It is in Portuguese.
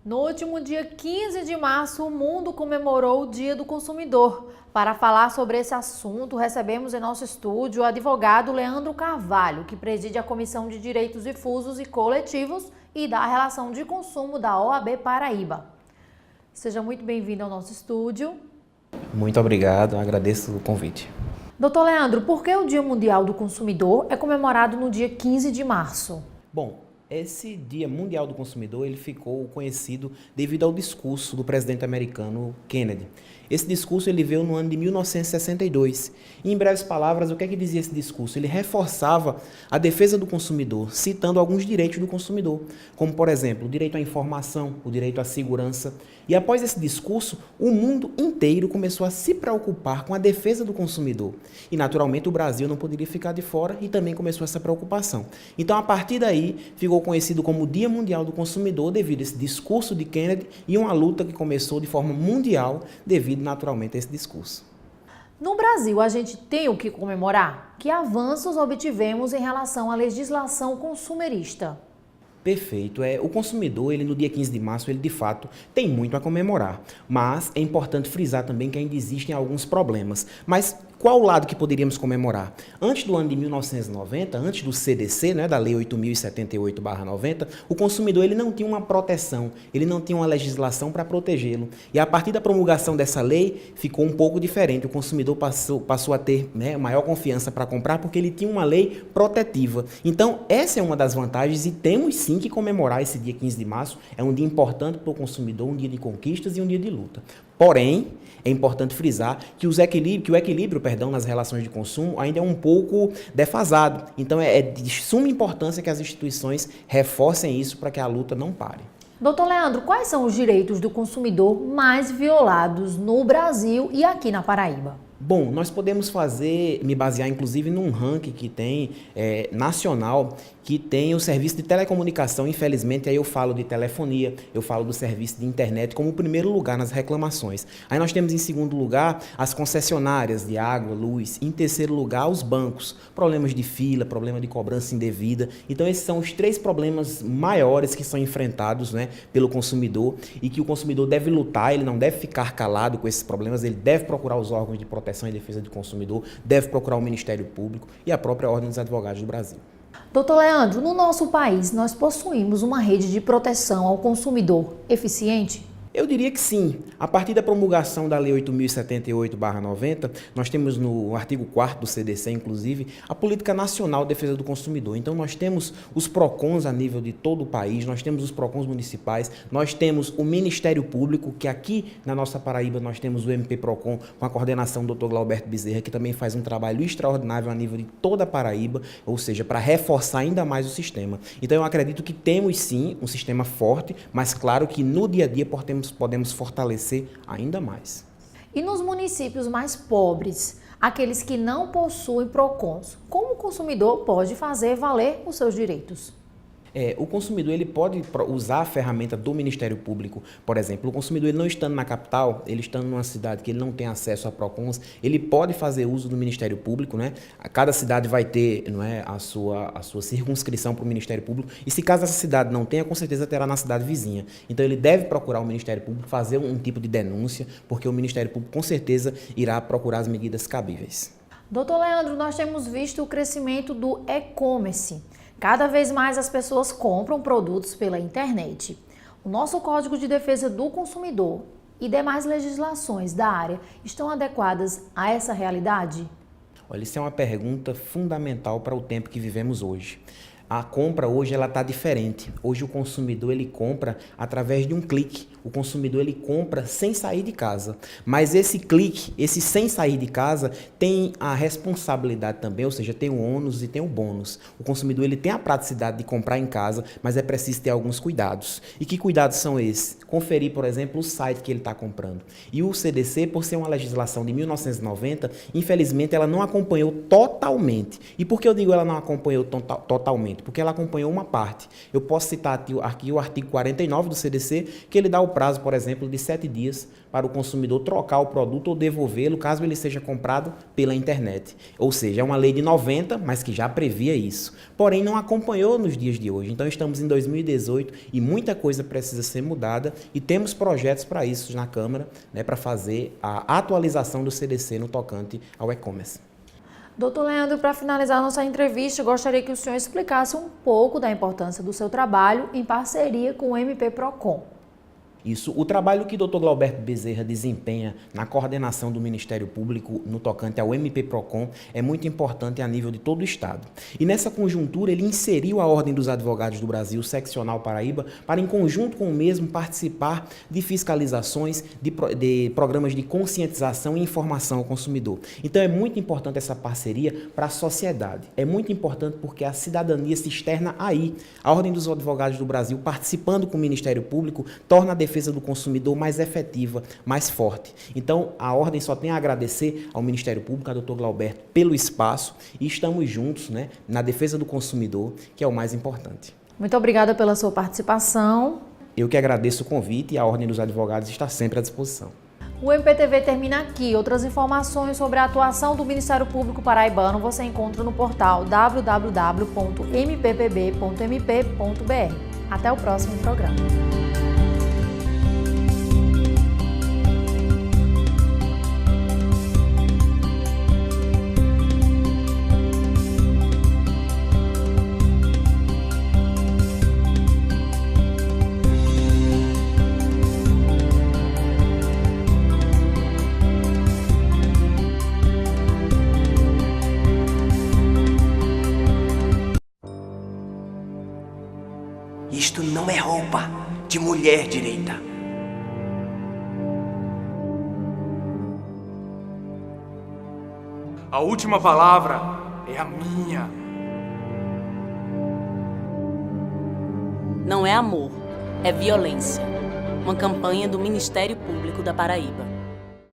No último dia 15 de março, o mundo comemorou o Dia do Consumidor. Para falar sobre esse assunto, recebemos em nosso estúdio o advogado Leandro Carvalho, que preside a Comissão de Direitos Difusos e Coletivos e da Relação de Consumo da OAB Paraíba. Seja muito bem-vindo ao nosso estúdio. Muito obrigado, agradeço o convite. Doutor Leandro, por que o Dia Mundial do Consumidor é comemorado no dia 15 de março? Bom, esse Dia Mundial do Consumidor ele ficou conhecido devido ao discurso do presidente americano Kennedy. Esse discurso ele veio no ano de 1962. E, em breves palavras, o que é que dizia esse discurso? Ele reforçava a defesa do consumidor, citando alguns direitos do consumidor, como, por exemplo, o direito à informação, o direito à segurança. E após esse discurso, o mundo inteiro começou a se preocupar com a defesa do consumidor. E, naturalmente, o Brasil não poderia ficar de fora e também começou essa preocupação. Então, a partir daí, ficou conhecido como o Dia Mundial do Consumidor devido a esse discurso de Kennedy e uma luta que começou de forma mundial devido, naturalmente, a esse discurso. No Brasil, a gente tem o que comemorar? Que avanços obtivemos em relação à legislação consumerista? Perfeito. O consumidor, ele no dia 15 de março, ele de fato tem muito a comemorar. Mas é importante frisar também que ainda existem alguns problemas. Mas qual o lado que poderíamos comemorar? Antes do ano de 1990, antes do CDC, da Lei 8.078/90, o consumidor ele não tinha uma proteção, ele não tinha uma legislação para protegê-lo. E a partir da promulgação dessa lei, ficou um pouco diferente. O consumidor passou a ter maior confiança para comprar porque ele tinha uma lei protetiva. Então, essa é uma das vantagens e temos sim que comemorar esse dia 15 de março. É um dia importante para o consumidor, um dia de conquistas e um dia de luta. Porém, é importante frisar que o equilíbrio nas relações de consumo ainda é um pouco defasado. Então, é de suma importância que as instituições reforcem isso para que a luta não pare. Doutor Leandro, quais são os direitos do consumidor mais violados no Brasil e aqui na Paraíba? Bom, nós podemos me basear inclusive num ranking que tem nacional, que tem o serviço de telecomunicação. Infelizmente, aí eu falo de telefonia, eu falo do serviço de internet como primeiro lugar nas reclamações. Aí nós temos em segundo lugar as concessionárias de água, luz. Em terceiro lugar, os bancos, problemas de fila, problema de cobrança indevida. Então esses são os três problemas maiores que são enfrentados pelo consumidor e que o consumidor deve lutar, ele não deve ficar calado com esses problemas, ele deve procurar os órgãos de proteção e defesa do consumidor, deve procurar o Ministério Público e a própria Ordem dos Advogados do Brasil. Doutor Leandro, no nosso país nós possuímos uma rede de proteção ao consumidor eficiente? Eu diria que sim. A partir da promulgação da Lei 8.078/90, nós temos no artigo 4º do CDC, inclusive, a Política Nacional de Defesa do Consumidor. Então, nós temos os PROCONs a nível de todo o país, nós temos os PROCONs municipais, nós temos o Ministério Público, que aqui na nossa Paraíba nós temos o MP-PROCON, com a coordenação do Dr. Glauberto Bezerra, que também faz um trabalho extraordinário a nível de toda a Paraíba, ou seja, para reforçar ainda mais o sistema. Então, eu acredito que temos sim um sistema forte, mas claro que no dia a dia podemos fortalecer ainda mais. E nos municípios mais pobres, aqueles que não possuem PROCONs, como o consumidor pode fazer valer os seus direitos? O consumidor ele pode usar a ferramenta do Ministério Público, por exemplo. O consumidor ele não estando na capital, ele estando numa cidade que ele não tem acesso a PROCONs, ele pode fazer uso do Ministério Público. Cada cidade vai ter a sua circunscrição para o Ministério Público e se caso essa cidade não tenha, com certeza terá na cidade vizinha. Então ele deve procurar o Ministério Público, fazer um tipo de denúncia, porque o Ministério Público com certeza irá procurar as medidas cabíveis. Doutor Leandro, nós temos visto o crescimento do e-commerce. Cada vez mais as pessoas compram produtos pela internet. O nosso Código de Defesa do Consumidor e demais legislações da área estão adequadas a essa realidade? Olha, isso é uma pergunta fundamental para o tempo que vivemos hoje. A compra hoje ela está diferente. Hoje o consumidor ele compra através de um clique. O consumidor ele compra sem sair de casa. Mas esse clique, esse sem sair de casa, tem a responsabilidade também, ou seja, tem o ônus e tem o bônus. O consumidor ele tem a praticidade de comprar em casa, mas é preciso ter alguns cuidados. E que cuidados são esses? Conferir, por exemplo, o site que ele está comprando. E o CDC, por ser uma legislação de 1990, infelizmente ela não acompanhou totalmente. E por que eu digo ela não acompanhou totalmente? totalmente, porque ela acompanhou uma parte. Eu posso citar aqui o artigo 49 do CDC, que ele dá o prazo, por exemplo, de 7 dias para o consumidor trocar o produto ou devolvê-lo caso ele seja comprado pela internet. Ou seja, é uma lei de 90, mas que já previa isso. Porém, não acompanhou nos dias de hoje. Então, estamos em 2018 e muita coisa precisa ser mudada e temos projetos para isso na Câmara, né, para fazer a atualização do CDC no tocante ao e-commerce. Doutor Leandro, para finalizar nossa entrevista, eu gostaria que o senhor explicasse um pouco da importância do seu trabalho em parceria com o MP Procon. Isso, o trabalho que o Dr. Glauberto Bezerra desempenha na coordenação do Ministério Público no tocante ao MP Procon é muito importante a nível de todo o Estado. E nessa conjuntura ele inseriu a Ordem dos Advogados do Brasil, Seccional Paraíba, para em conjunto com o mesmo participar de fiscalizações, de programas de conscientização e informação ao consumidor. Então é muito importante essa parceria para a sociedade. É muito importante porque a cidadania se externa aí. A Ordem dos Advogados do Brasil, participando com o Ministério Público, torna a defesa do consumidor mais efetiva, mais forte. Então, a Ordem só tem a agradecer ao Ministério Público, ao Dr. Glauberto, pelo espaço e estamos juntos, né, na defesa do consumidor, que é o mais importante. Muito obrigada pela sua participação. Eu que agradeço o convite e a Ordem dos Advogados está sempre à disposição. O MPTV termina aqui. Outras informações sobre a atuação do Ministério Público Paraibano você encontra no portal www.mppb.mp.br. Até o próximo programa. Isto não é roupa de mulher direita. A última palavra é a minha. Não é amor, é violência. Uma campanha do Ministério Público da Paraíba.